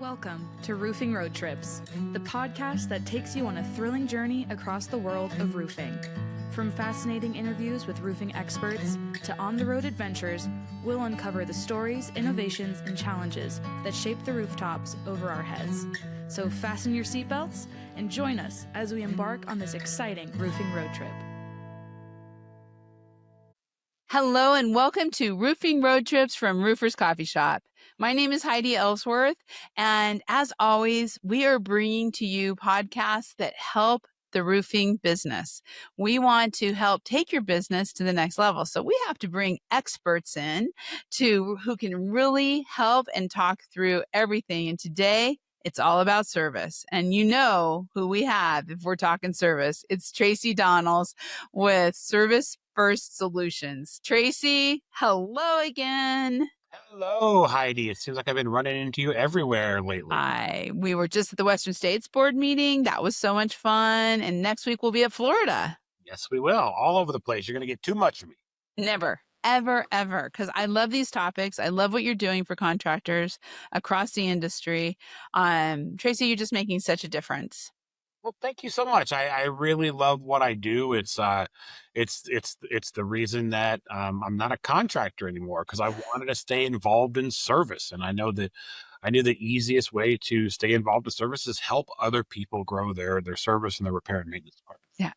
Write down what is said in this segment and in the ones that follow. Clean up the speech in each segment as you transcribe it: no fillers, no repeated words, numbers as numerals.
Welcome to Roofing Road Trips, the podcast that takes you on a thrilling journey across the world of roofing. From fascinating interviews with roofing experts to on-the-road adventures, we'll uncover the stories, innovations, and challenges that shape the rooftops over our heads. So fasten your seatbelts and join us as we embark on this exciting roofing road trip. Hello and welcome to Roofing Road Trips from Roofers Coffee Shop. My name is Heidi Ellsworth, and as always, we are bringing to you podcasts that help the roofing business. We want to help take your business to the next level. So we have to bring experts in who can really help and talk through everything. And today, it's all about service. And you know who we have if we're talking service. It's Tracey Donels with Service First Solutions. Tracey, hello again. Hello, Heidi. It seems like I've been running into you everywhere lately. We were just at the Western States Board meeting. That was so much fun. And next week we'll be at Florida. Yes, we will. All over the place. You're going to get too much of me. Never, ever, ever. Because I love these topics. I love what you're doing for contractors across the industry. Tracey, you're just making such a difference. Well, thank you so much. I really love what I do. It's the reason that I'm not a contractor anymore, because I wanted to stay involved in service, and I knew the easiest way to stay involved in service is help other people grow their service and their repair and maintenance department. Yeah.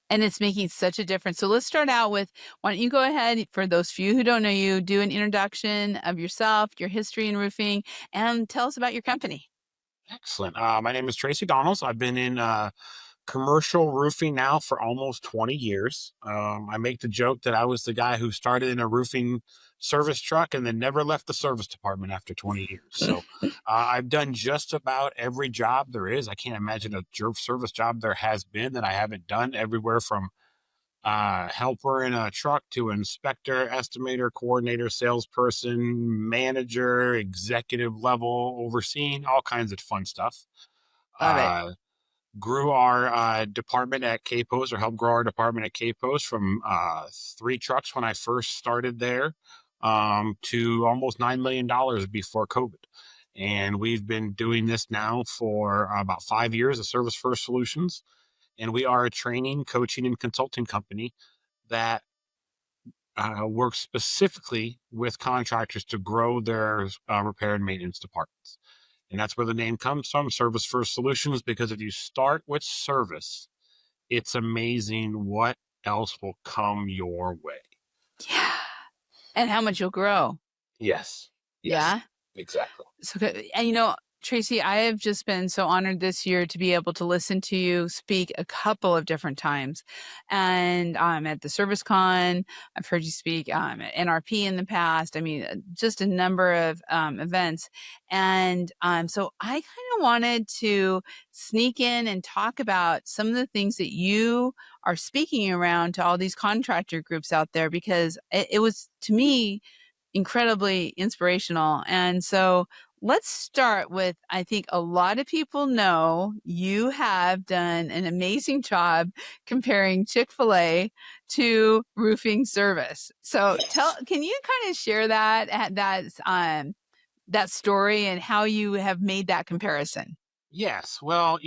And it's making such a difference. So let's start out with, why don't you go ahead, for those few who don't know you, do an introduction of yourself, your history in roofing, and tell us about your company. Excellent. My name is Tracey Donels. I've been in commercial roofing now for almost 20 years. I make the joke that I was the guy who started in a roofing service truck and then never left the service department after 20 years. So I've done just about every job there is. I can't imagine a service job there has been that I haven't done, everywhere from helper in a truck to inspector, estimator, coordinator, salesperson, manager, executive level, overseeing all kinds of fun stuff. Love it. Grew our department at K-Post, or helped grow our department at K-Post from 3 trucks when I first started there to almost $9 million before COVID. And we've been doing this now for about 5 years at Service First Solutions. And we are a training, coaching, and consulting company that works specifically with contractors to grow their repair and maintenance departments. And that's where the name comes from, Service First Solutions, because if you start with service, it's amazing what else will come your way. Yeah. And how much you'll grow. Yes. Yeah. Exactly. So, and Tracey, I have just been so honored this year to be able to listen to you speak a couple of different times. And at the Service Con, I've heard you speak at NRP in the past. I mean, just a number of events. And so I kind of wanted to sneak in and talk about some of the things that you are speaking around to all these contractor groups out there, because it was, to me, incredibly inspirational. And so let's start with, I think a lot of people know you have done an amazing job comparing Chick-fil-A to roofing service. So can you kind of share that story and how you have made that comparison? Yes. Well,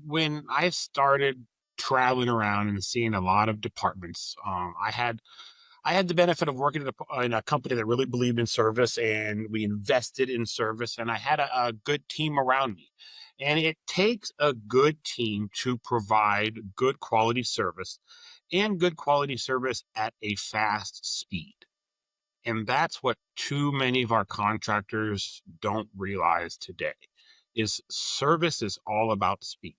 when I started traveling around and seeing a lot of departments, I had the benefit of working in a company that really believed in service, and we invested in service, and I had a good team around me. And it takes a good team to provide good quality service, and good quality service at a fast speed. And that's what too many of our contractors don't realize today, is service is all about speed.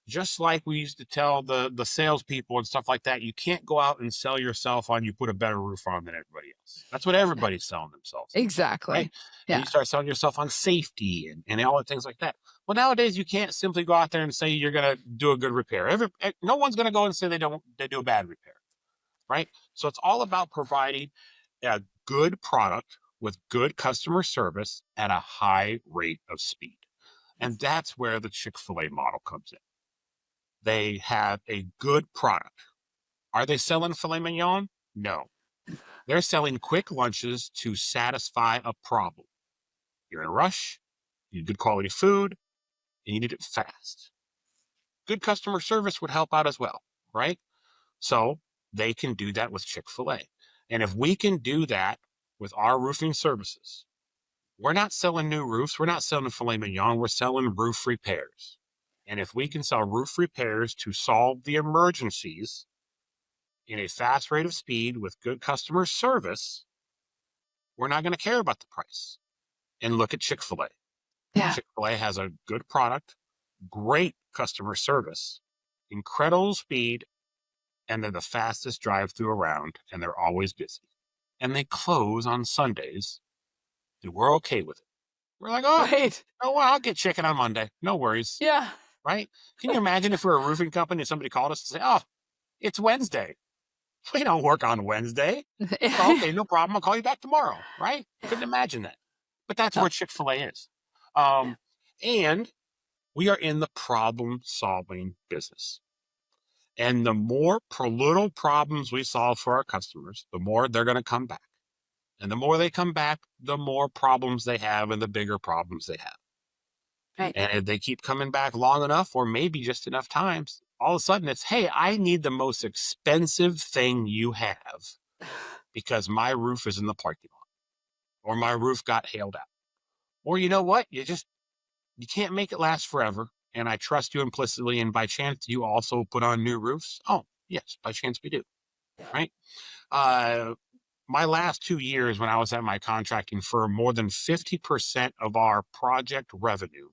Just like we used to tell the salespeople and stuff like that, you can't go out and sell yourself on you put a better roof on than everybody else. That's what everybody's selling themselves on, Exactly. right? Yeah. And you start selling yourself on safety and all the things like that. Well, nowadays you can't simply go out there and say you're going to do a good repair. No one's going to go and say they do a bad repair, right? So it's all about providing a good product with good customer service at a high rate of speed. And that's where the Chick-fil-A model comes in. They have a good product. Are they selling filet mignon? No. They're selling quick lunches to satisfy a problem. You're in a rush. You need good quality food, and you need it fast. Good customer service would help out as well, right? So they can do that with Chick-fil-A. And if we can do that with our roofing services, we're not selling new roofs. We're not selling filet mignon. We're selling roof repairs. And if we can sell roof repairs to solve the emergencies in a fast rate of speed with good customer service, we're not going to care about the price. And look at Chick-fil-A. Yeah. Chick-fil-A has a good product, great customer service, incredible speed, and they're the fastest drive-through around, and they're always busy. And they close on Sundays, and we're okay with it. We're like, oh, Right. well, I'll get chicken on Monday. No worries. Yeah. Right? Can you imagine if we're a roofing company and somebody called us and say, oh, it's Wednesday. We don't work on Wednesday. Oh, okay, no problem. I'll call you back tomorrow. Right? Couldn't imagine that. But that's where Chick-fil-A is. And we are in the problem-solving business. And the more little problems we solve for our customers, the more they're going to come back. And the more they come back, the more problems they have and the bigger problems they have. Right. And if they keep coming back long enough, or maybe just enough times, all of a sudden it's, hey, I need the most expensive thing you have because my roof is in the parking lot, or my roof got hailed out. Or you know what? You can't make it last forever. And I trust you implicitly. And by chance, you also put on new roofs? Oh, yes, by chance we do. Right? My last 2 years when I was at my contracting firm, more than 50% of our project revenue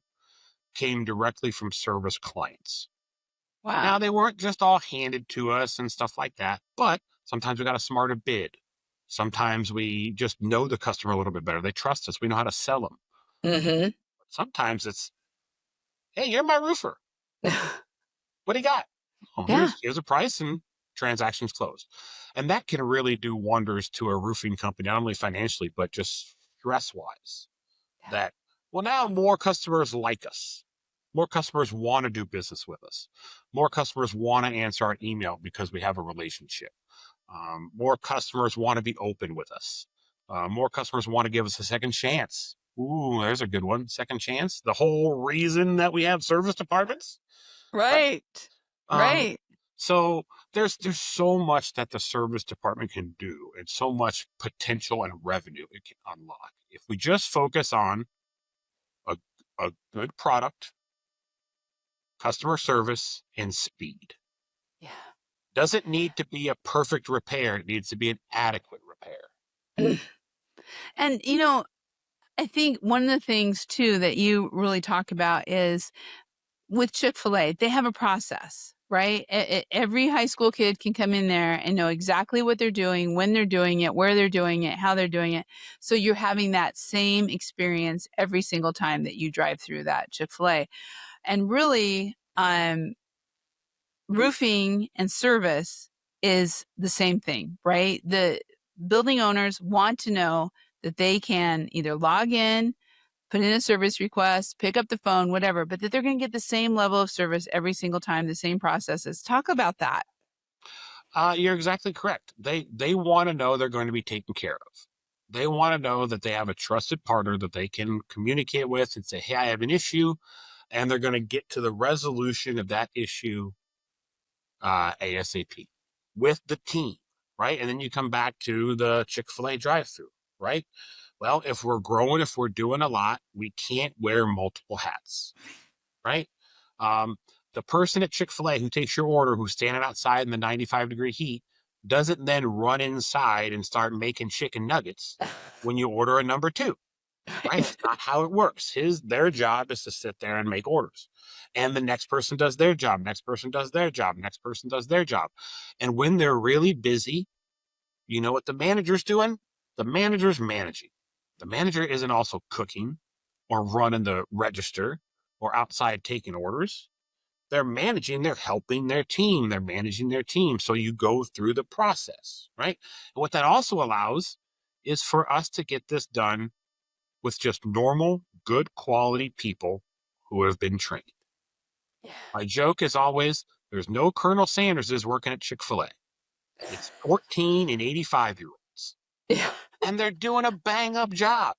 came directly from service clients. Wow. Now, they weren't just all handed to us and stuff like that, but sometimes we got a smarter bid. Sometimes we just know the customer a little bit better. They trust us. We know how to sell them. Mm-hmm. Sometimes it's, hey, you're my roofer. What do you got? Oh, Yeah. here's a price, and transactions closed. And that can really do wonders to a roofing company, not only financially, but just stress-wise. Yeah. That, well, now more customers like us. More customers want to do business with us. More customers want to answer our email because we have a relationship. More customers want to be open with us. More customers want to give us a second chance. Ooh, there's a good one. Second chance. The whole reason that we have service departments. Right. Right. So there's so much that the service department can do, and so much potential and revenue it can unlock. If we just focus on a good product, customer service, and speed. Yeah. Doesn't need to be a perfect repair. It needs to be an adequate repair. And, I think one of the things too that you really talk about is with Chick-fil-A, they have a process, right? Every high school kid can come in there and know exactly what they're doing, when they're doing it, where they're doing it, how they're doing it. So you're having that same experience every single time that you drive through that Chick-fil-A. And really, roofing and service is the same thing, right? The building owners want to know that they can either log in, put in a service request, pick up the phone, whatever, but that they're going to get the same level of service every single time, the same processes. Talk about that. You're exactly correct. They want to know they're going to be taken care of. They want to know that they have a trusted partner that they can communicate with and say, hey, I have an issue, and they're going to get to the resolution of that issue ASAP with the team, right? And then you come back to the Chick-fil-A drive-through, right? Well, if we're growing, if we're doing a lot, we can't wear multiple hats, right? The person at Chick-fil-A who takes your order, who's standing outside in the 95-degree heat, doesn't then run inside and start making chicken nuggets when you order a number 2, right? It's not how it works. Their job is to sit there and make orders. And the next person does their job, next person does their job, next person does their job. And when they're really busy, you know what the manager's doing? The manager's managing. The manager isn't also cooking or running the register or outside taking orders. They're managing, they're helping their team, they're managing their team. So you go through the process, right? And what that also allows is for us to get this done with just normal, good quality people who have been trained. Yeah. My joke is always, there's no Colonel Sanderses working at Chick-fil-A. It's 14 and 85-year-olds. Yeah. And they're doing a bang-up job.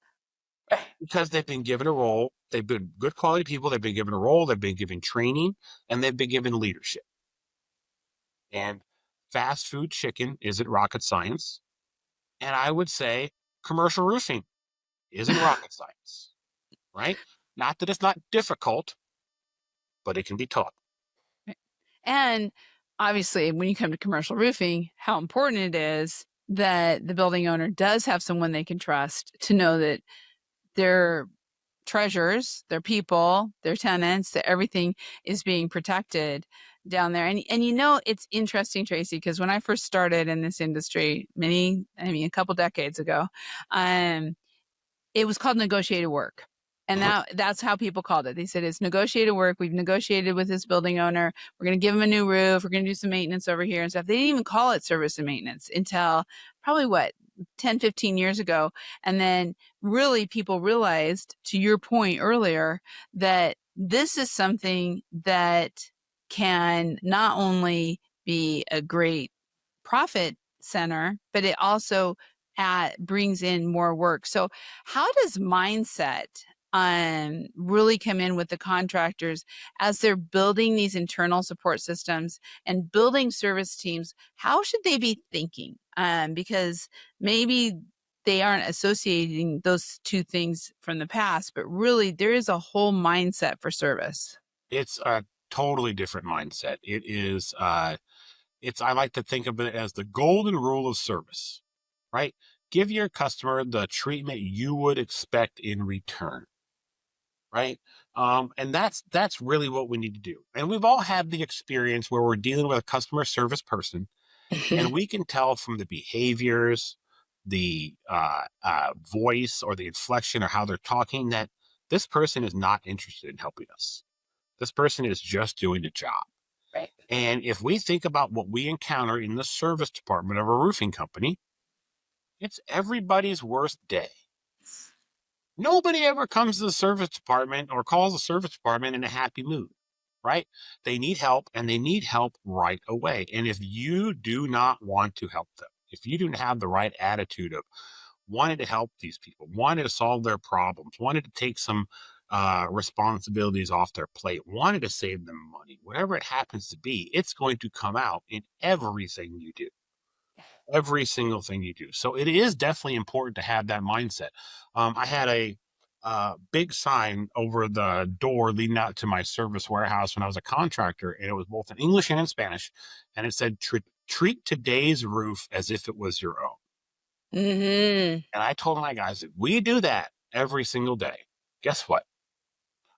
because they've been given a role. They've been good quality people. They've been given a role. They've been given training, and they've been given leadership. And fast food chicken isn't rocket science. And I would say commercial roofing isn't rocket science, right? Not that it's not difficult, but it can be taught. And obviously, when you come to commercial roofing, how important it is that the building owner does have someone they can trust to know that their treasures, their people, their tenants, that everything is being protected down there. And it's interesting, Tracey, because when I first started in this industry a couple decades ago, it was called negotiated work. And that's how people called it. They said it's negotiated work. We've negotiated with this building owner. We're going to give him a new roof. We're going to do some maintenance over here and stuff. They didn't even call it service and maintenance until probably 10, 15 years ago. And then really people realized, to your point earlier, that this is something that can not only be a great profit center, but it also brings in more work. So how does mindset really come in with the contractors as they're building these internal support systems and building service teams? How should they be thinking? Because maybe they aren't associating those two things from the past, but really there is a whole mindset for service. It's a totally different mindset. It is, I like to think of it as the golden rule of service, right? Give your customer the treatment you would expect in return, right? And that's really what we need to do. And we've all had the experience where we're dealing with a customer service person, and we can tell from the behaviors, the voice or the inflection or how they're talking that this person is not interested in helping us. This person is just doing a job. Right. And if we think about what we encounter in the service department of a roofing company, it's everybody's worst day. Nobody ever comes to the service department or calls the service department in a happy mood, right? They need help, and they need help right away. And if you do not want to help them, if you don't have the right attitude of wanting to help these people, wanting to solve their problems, wanting to take some responsibilities off their plate, wanting to save them money, whatever it happens to be, it's going to come out in everything you do. Every single thing you do. So it is definitely important to have that mindset. I had a big sign over the door leading out to my service warehouse when I was a contractor, and it was both in English and in Spanish, and it said, treat today's roof as if it was your own. Mm-hmm. And I told my guys, if we do that every single day, guess what?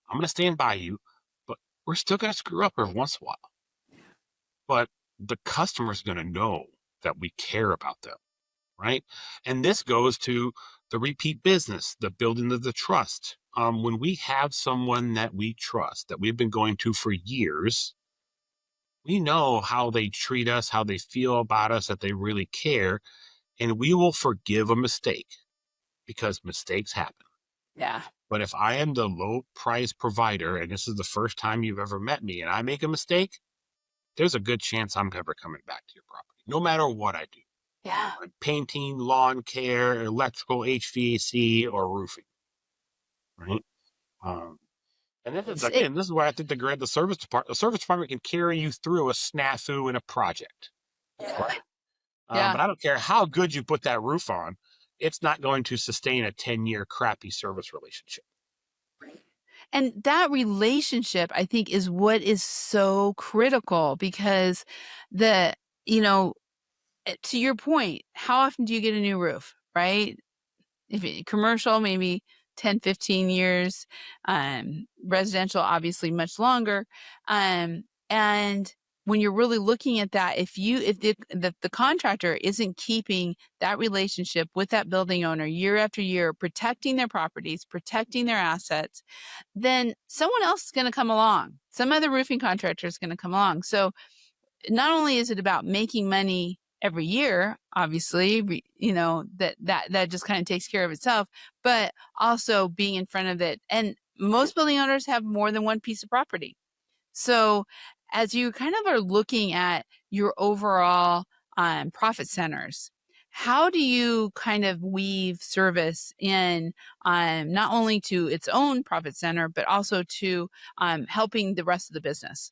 I'm going to stand by you, but we're still going to screw up every once in a while. But the customer's going to know that we care about them, right? And this goes to the repeat business, the building of the trust. When we have someone that we trust, that we've been going to for years, we know how they treat us, how they feel about us, that they really care, and we will forgive a mistake because mistakes happen. Yeah. But if I am the low price provider, and this is the first time you've ever met me, and I make a mistake, there's a good chance I'm never coming back to your property, no matter what I do. Yeah. Painting, lawn care, electrical, HVAC, or roofing, right? And this is why I think the service department can carry you through a snafu in a project. Yeah. But I don't care how good you put that roof on, it's not going to sustain a 10-year crappy service relationship. And that relationship, I think, is what is so critical, because to your point, how often do you get a new roof, right? If commercial, maybe 10, 15 years, residential, obviously much longer. And when you're really looking at that, if the contractor isn't keeping that relationship with that building owner year after year, protecting their properties, protecting their assets, then someone else is going to come along. Some other roofing contractor is going to come along. So not only is it about making money every year, obviously, that just kind of takes care of itself, but also being in front of it. And most building owners have more than one piece of property. So as you kind of are looking at your overall profit centers, how do you kind of weave service in, not only to its own profit center, but also to helping the rest of the business?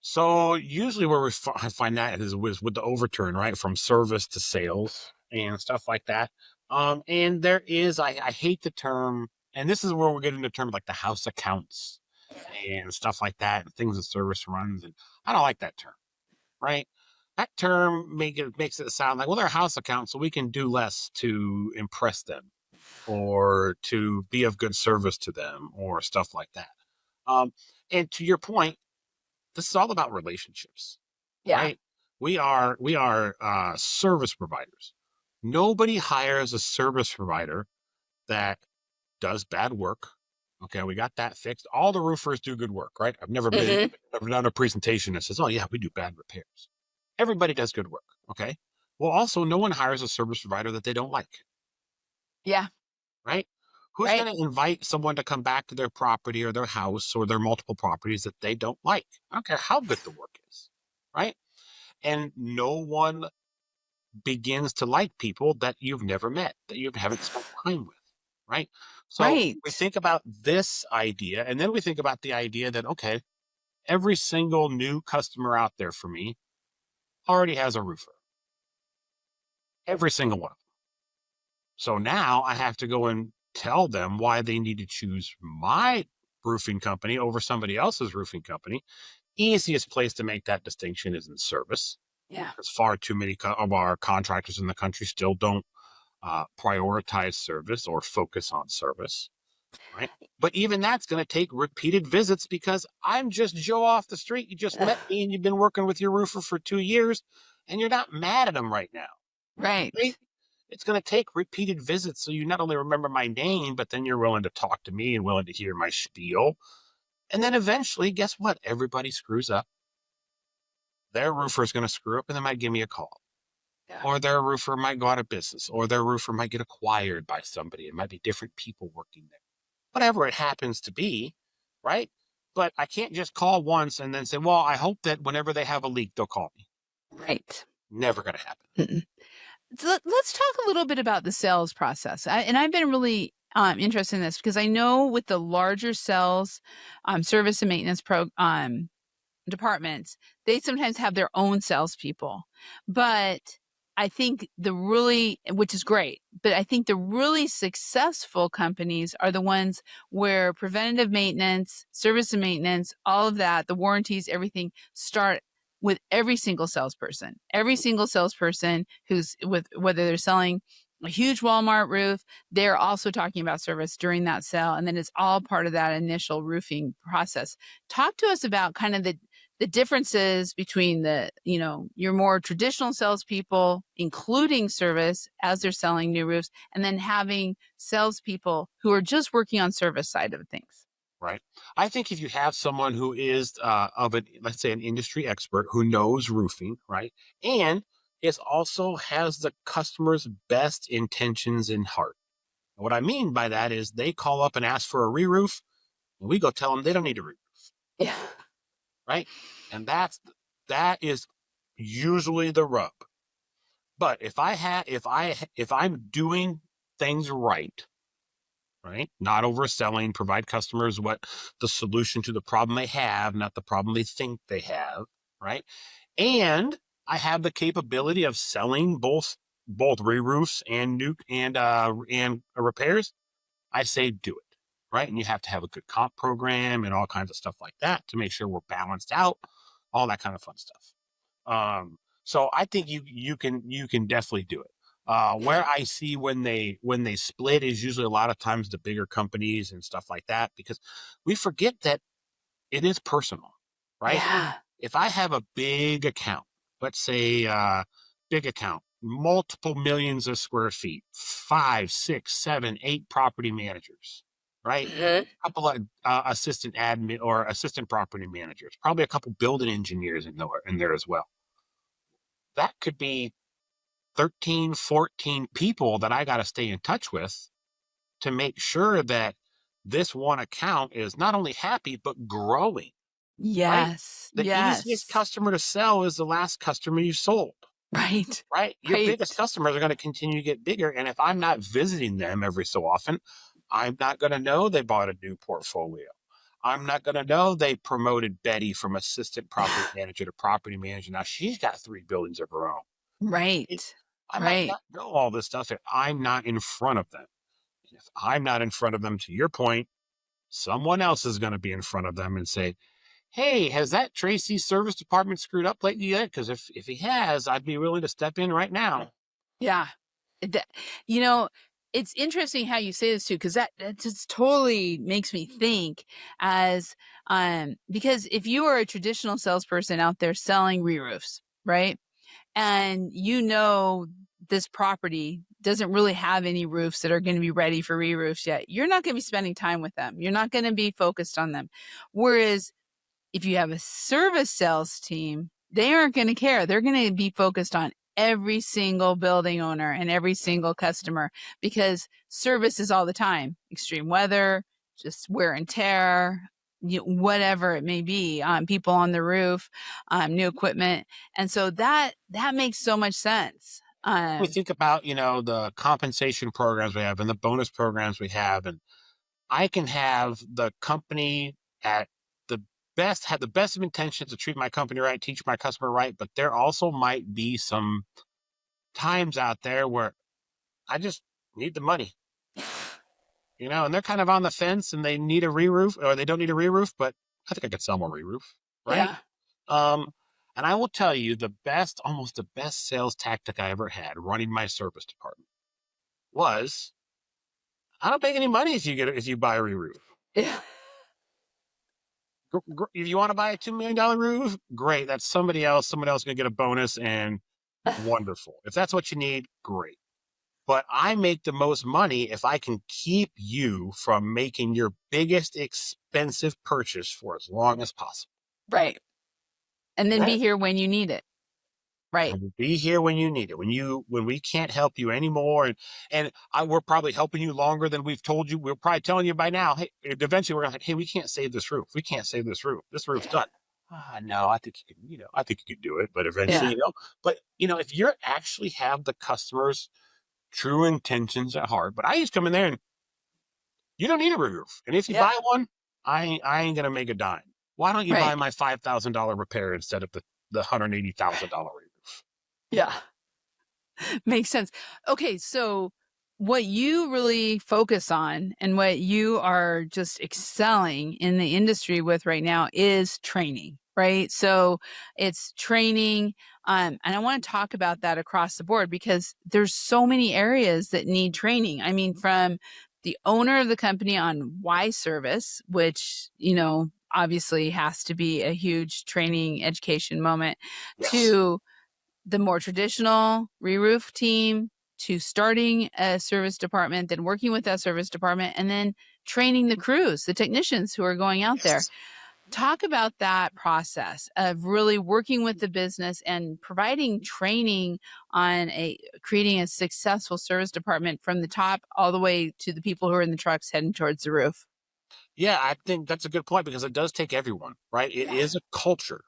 So usually where I find that is with the overturn, right, from service to sales and stuff like that. And there is, I hate the term, and this is where we're getting the term like the house accounts and stuff like that, and things that service runs, and I don't like that term, right? That term makes it sound like, well, they're house accounts, so we can do less to impress them or to be of good service to them or stuff like that. Um, and to your point, this is all about relationships, Yeah. right? We are service providers. Nobody hires a service provider that does bad work. Okay, we got that fixed. All the roofers do good work, right? I've never done a presentation that says, "Oh yeah, we do bad repairs." Everybody does good work. Okay. Well, also, no one hires a service provider that they don't like, Yeah. right? Who's Right. going to invite someone to come back to their property or their house or their multiple properties that they don't like? I don't care how good the work is, right? And no one begins to like people that you've never met, that you haven't spent time with, right? So we Right. think about this idea, and then we think about the idea that, okay, every single new customer out there for me already has a roofer, every single one of them. So now I have to go and tell them why they need to choose my roofing company over somebody else's roofing company. Easiest place to make that distinction is in service, Yeah. because far too many of our contractors in the country still don't prioritize service or focus on service, right? But even that's going to take repeated visits because I'm just Joe off the street. You just met me and you've been working with your roofer for 2 years and you're not mad at him right now, right? Right. It's going to take repeated visits. So you not only remember my name, but then you're willing to talk to me and willing to hear my spiel. And then eventually, guess what? Everybody screws up. Their roofer is going to screw up and they might give me a call. Yeah. Or their roofer might go out of business, or their roofer might get acquired by somebody. It might be different people working there, whatever it happens to be, right? But I can't just call once and then say, well, I hope that whenever they have a leak, they'll call me. Right. Never going to happen. Mm-mm. So let's talk a little bit about the sales process. And I've been really interested in this because I know with the larger sales, service and maintenance departments, they sometimes have their own salespeople. But I think which is great, but I think the really successful companies are the ones where preventative maintenance, service and maintenance, all of that, the warranties, everything start with every single salesperson. Every single salesperson who's with, whether they're selling a huge Walmart roof, they're also talking about service during that sale. And then it's all part of that initial roofing process. Talk to us about kind of the differences between your more traditional salespeople, including service as they're selling new roofs, and then having salespeople who are just working on service side of things. Right. I think if you have someone who is let's say an industry expert who knows roofing, right, and is also has the customer's best intentions in heart. What I mean by that is they call up and ask for a re-roof, and we go tell them they don't need a re-roof, Yeah. right? And that is usually the rub. But if I'm doing things right, not overselling, provide customers what the solution to the problem they have, not the problem they think they have, right? And I have the capability of selling both re-roofs and new and repairs. I say do it, right? And you have to have a good comp program and all kinds of stuff like that to make sure we're balanced out, all that kind of fun stuff. So I think you can definitely do it. Where I see when they split is usually a lot of times the bigger companies and stuff like that, because we forget that it is personal, right? Yeah. If I have a big account, let's say big account, multiple millions of square feet, 5, 6, 7, 8 property managers, right? Mhm. A couple of assistant admin or assistant property managers, probably a couple building engineers in there as well. That could be 13, 14 people that I got to stay in touch with to make sure that this one account is not only happy, but growing, right? Yes. The easiest Yes. customer to sell is the last customer you sold. Right. right? Your Right. biggest customers are going to continue to get bigger. And if I'm not visiting them every so often, I'm not going to know they bought a new portfolio. I'm not going to know they promoted Betty from assistant property manager to property manager. Now she's got 3 buildings of her own. Right. I might Right. not know all this stuff if I'm not in front of them. If I'm not in front of them, to your point, someone else is going to be in front of them and say, hey, has that Tracy service department screwed up lately yet? Because if he has, I'd be willing to step in right now. Yeah. That, you know, it's interesting how you say this too, because that just totally makes me think as because if you are a traditional salesperson out there selling re-roofs, right? And you know this property doesn't really have any roofs that are going to be ready for re-roofs yet, you're not going to be spending time with them. You're not going to be focused on them. Whereas if you have a service sales team, they aren't going to care. They're going to be focused on every single building owner and every single customer because service is all the time. Extreme weather, just wear and tear, whatever it may be, people on the roof, new equipment. And so that makes so much sense. We think about, the compensation programs we have and the bonus programs we have, and I can have the company at the have the best of intentions to treat my company right, teach my customer right, but there also might be some times out there where I just need the money, and they're kind of on the fence and they need a re-roof or they don't need a re-roof, but I think I could sell them a re-roof, right? Yeah. And I will tell you almost the best sales tactic I ever had running my service department was I don't make any money if you buy a re-roof. Yeah. If you want to buy a $2 million roof, great. That's somebody else. Someone else going to get a bonus and wonderful. If that's what you need, great. But I make the most money if I can keep you from making your biggest expensive purchase for as long as possible. Right. And then Right. be here when you need it. Right. And be here when you need it. When we can't help you anymore, we're probably helping you longer than we've told you. We're probably telling you by now. Hey, eventually we're gonna hey, we can't save this roof. We can't save this roof. This roof's done. No, I think you can. I think you can do it. But eventually, Yeah. But if you actually have the customer's true intentions at heart, but I just come in there and you don't need a roof, and if you buy one, I ain't gonna make a dime. Why don't you buy my $5,000 repair instead of the $180,000 roof? Yeah. Makes sense. Okay, so what you really focus on and what you are just excelling in the industry with right now is training, right? So it's training. And I want to talk about that across the board because there's so many areas that need training. I mean, from the owner of the company on why service, which, obviously has to be a huge training education moment, to the more traditional re-roof team, to starting a service department, then working with that service department, and then training the crews, the technicians who are going out there. Talk about that process of really working with the business and providing training on creating a successful service department from the top all the way to the people who are in the trucks heading towards the roof. Yeah, I think that's a good point because it does take everyone, right? It is a culture,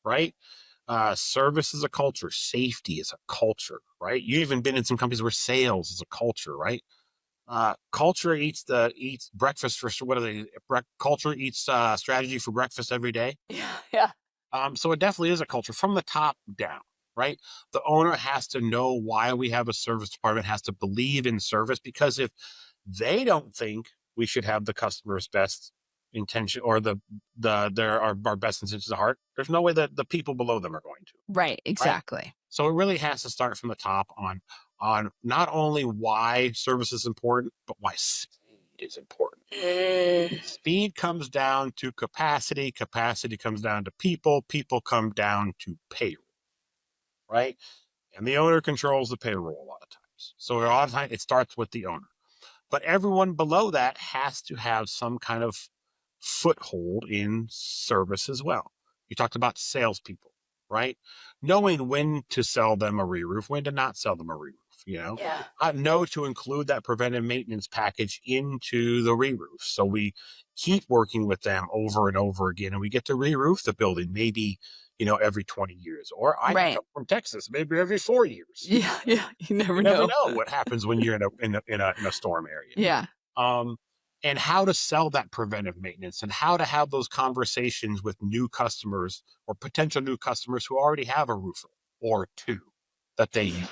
right? Service is a culture. Safety is a culture, right? You've even been in some companies where sales is a culture, right? Culture eats breakfast for what are they? Culture eats strategy for breakfast every day. Yeah. So it definitely is a culture from the top down, right? The owner has to know why we have a service department, has to believe in service, because if they don't think we should have the customer's best intention or our best intentions at heart, there's no way that the people below them are going to. Right. Exactly. Right? So it really has to start from the top on not only why service is important, but why speed is important. Speed comes down to capacity. Capacity comes down to people. People come down to payroll, right? And the owner controls the payroll a lot of times. So a lot of times it starts with the owner. But everyone below that has to have some kind of foothold in service as well. You talked about salespeople, right? Knowing when to sell them a re-roof, when to not sell them a re-roof. Yeah. Know to include that preventive maintenance package into the re-roof. So we keep working with them over and over again, and we get to re-roof the building maybe, every 20 years. Or I Right. come from Texas, maybe every 4 years. Yeah. Yeah. You You never never know. know what happens when you're in a storm area. Yeah. Um, and how to sell that preventive maintenance and how to have those conversations with new customers or potential new customers who already have a roofer or two that they use,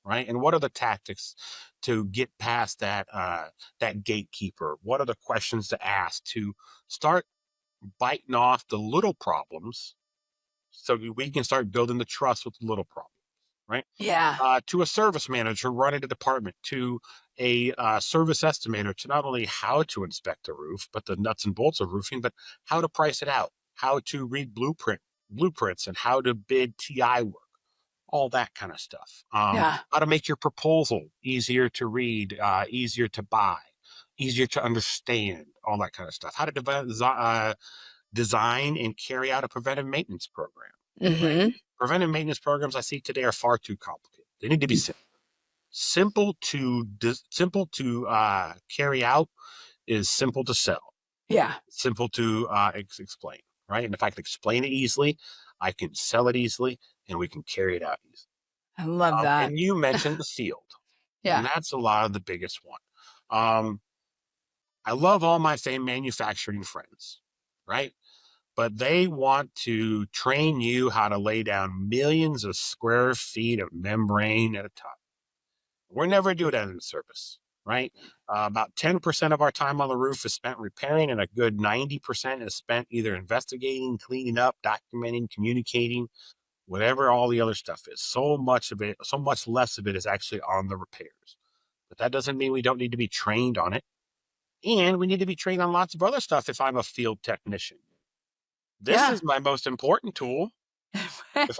right? And what are the tactics to get past that gatekeeper? What are the questions to ask to start biting off the little problems so we can start building the trust with the little problems, right? Yeah. To a service manager running a department, to a service estimator, to not only how to inspect a roof, but the nuts and bolts of roofing, but how to price it out, how to read blueprints, and how to bid TI work, all that kind of stuff. Yeah. How to make your proposal easier to read, easier to buy, easier to understand, all that kind of stuff. How to design and carry out a preventive maintenance program. Right? Mm-hmm. Preventive maintenance programs I see today are far too complicated. They need to be simple to carry out is simple to sell, Yeah. simple to explain. Right, and if I can explain it easily, I can sell it easily, and we can carry it out easily. I love that. And you mentioned the field, and Yeah. that's a lot of the biggest one. Um, I love all my same manufacturing friends, right? But they want to train you how to lay down millions of square feet of membrane at a time. We're never doing that in the service, right? About 10% of our time on the roof is spent repairing, and a good 90% is spent either investigating, cleaning up, documenting, communicating, whatever all the other stuff is. So much less of it is actually on the repairs. But that doesn't mean we don't need to be trained on it. And we need to be trained on lots of other stuff if I'm a field technician. This Yeah. is my most important tool. If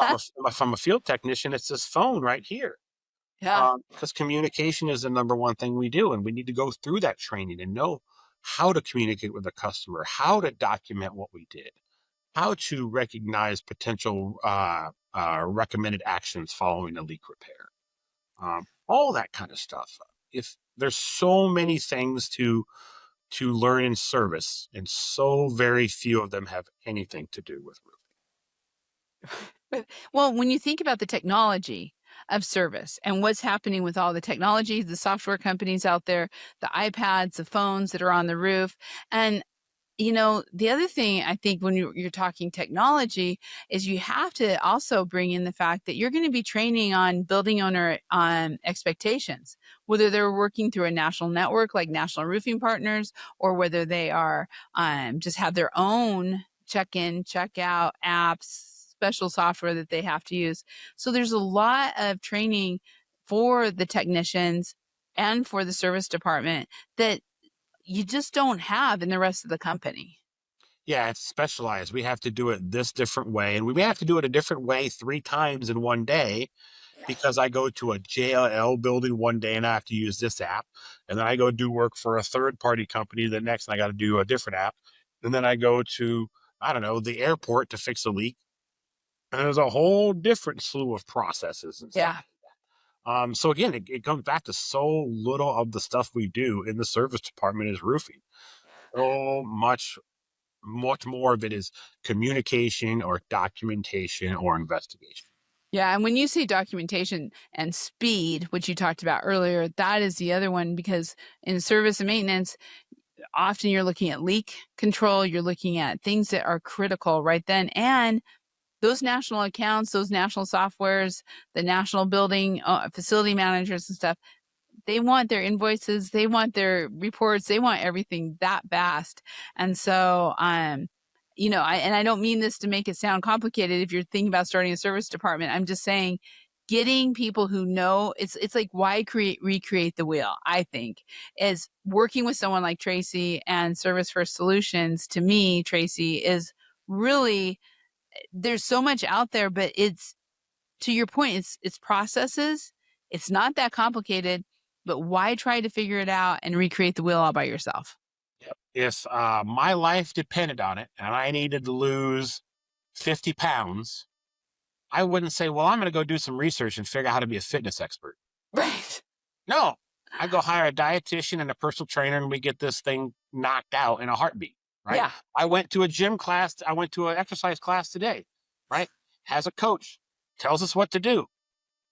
I'm a field technician, it's this phone right here. Yeah. Because communication is the number one thing we do, and we need to go through that training and know how to communicate with the customer, how to document what we did, how to recognize potential recommended actions following a leak repair, all that kind of stuff. If there's so many things to learn in service, and so very few of them have anything to do with roofing. Well, when you think about the technology of service and what's happening with all the technology, the software companies out there, the iPads, the phones that are on the roof, and the other thing I think when you're talking technology is you have to also bring in the fact that you're going to be training on building owner expectations, whether they're working through a national network like National Roofing Partners, or whether they are just have their own check-in, check-out apps, special software that they have to use. So there's a lot of training for the technicians and for the service department that you just don't have in the rest of the company. Yeah, it's specialized. We have to do it this different way, and we may have to do it a different way 3 times in one day, because I go to a JLL building one day and I have to use this app, and then I go do work for a third-party company the next, and I got to do a different app, and then I go to, I don't know, the airport to fix a leak, and there's a whole different slew of processes and stuff. Yeah. So again, it comes back to so little of the stuff we do in the service department is roofing. So much more of it is communication or documentation or investigation. Yeah. And when you say documentation and speed, which you talked about earlier, that is the other one, because in service and maintenance, often you're looking at leak control, you're looking at things that are critical right then. And those national accounts, those national softwares, the national building facility managers and stuff, they want their invoices, they want their reports, they want everything that fast. And so, I don't mean this to make it sound complicated. If you're thinking about starting a service department, I'm just saying, getting people who know it's like, why recreate the wheel? I think is working with someone like Tracey and Service First Solutions. To me, Tracey, is really, there's so much out there, but it's, to your point, it's processes. It's not that complicated, but why try to figure it out and recreate the wheel all by yourself? Yep. If my life depended on it and I needed to lose 50 pounds, I wouldn't say, well, I'm going to go do some research and figure out how to be a fitness expert. Right. No, I go hire a dietitian and a personal trainer, and we get this thing knocked out in a heartbeat, right? Yeah. I went to a gym class. I went to an exercise class today, right? Has a coach, tells us what to do.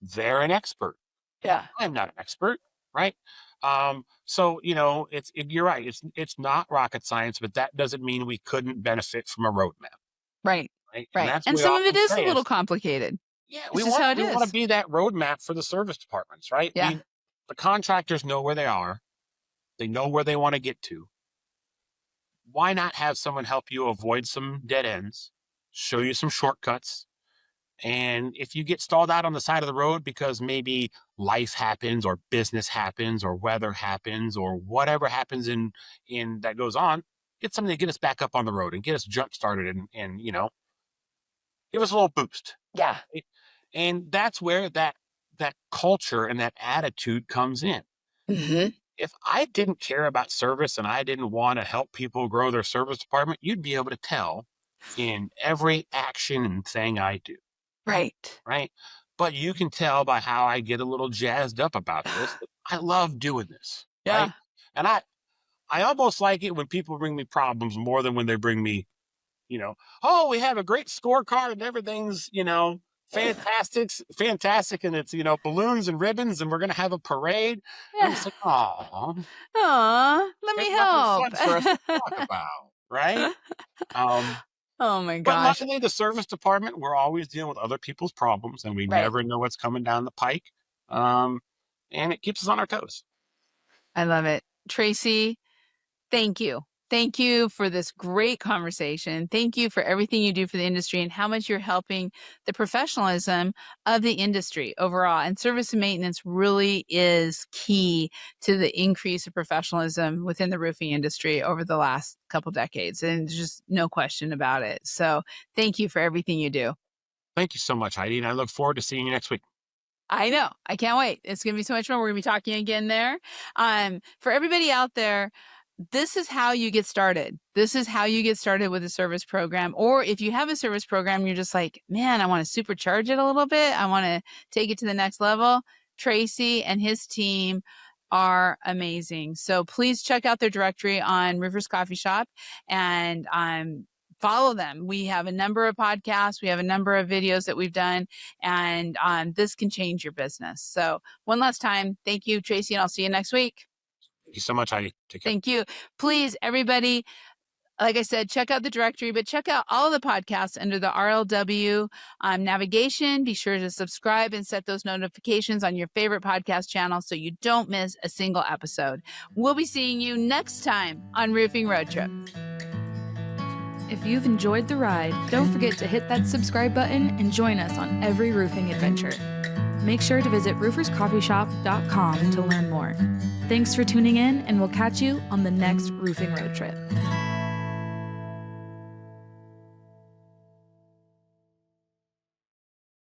They're an expert. Yeah. I'm not an expert, right? So you're right. It's not rocket science, but that doesn't mean we couldn't benefit from a roadmap, Right. right? And Right. that's what And we some of it often is a say little is, complicated. yeah, It's just how it we want to is. be that roadmap for the service departments, right? Yeah. The contractors know where they are. They know where they want to get to. Why not have someone help you avoid some dead ends, show you some shortcuts? And if you get stalled out on the side of the road because maybe life happens or business happens or weather happens or whatever happens in that goes on, get something to get us back up on the road and get us jump started and give us a little boost. Yeah. Right? And that's where that culture and that attitude comes in. Mm-hmm. If I didn't care about service and I didn't want to help people grow their service department, you'd be able to tell in every action and thing I do. Right. Right. But you can tell by how I get a little jazzed up about this. I love doing this. Yeah. Right. And I almost like it when people bring me problems more than when they bring me, oh, we have a great scorecard and everything's, fantastic. And it's, balloons and ribbons and we're going to have a parade. And it's like, oh, Aw, let me help. Fun for us to talk about. Right. Oh my But gosh. luckily, the service department, we're always dealing with other people's problems, and we Right. never know what's coming down the pike. And it keeps us on our toes. I love it. Tracey, thank you. Thank you for this great conversation. Thank you for everything you do for the industry and how much you're helping the professionalism of the industry overall. And service and maintenance really is key to the increase of professionalism within the roofing industry over the last couple decades. And there's just no question about it. So thank you for everything you do. Thank you so much, Heidi, and I look forward to seeing you next week. I know. I can't wait. It's going to be so much fun. We're going to be talking again there. For everybody out there, this is how you get started. This is how you get started with a service program. Or if you have a service program, you're just like, man, I want to supercharge it a little bit. I want to take it to the next level. Tracey and his team are amazing. So please check out their directory on Rivers Coffee Shop and follow them. We have a number of podcasts. We have a number of videos that we've done, and this can change your business. So one last time, thank you, Tracey, and I'll see you next week. Thank you so much, Heidi. Take care. Thank you. Please, everybody, like I said, check out the directory, but check out all of the podcasts under the RLW navigation. Be sure to subscribe and set those notifications on your favorite podcast channel so you don't miss a single episode. We'll be seeing you next time on Roofing Road Trip. If you've enjoyed the ride, don't forget to hit that subscribe button and join us on every roofing adventure. Make sure to visit rooferscoffeeshop.com to learn more. Thanks for tuning in, and we'll catch you on the next roofing road trip.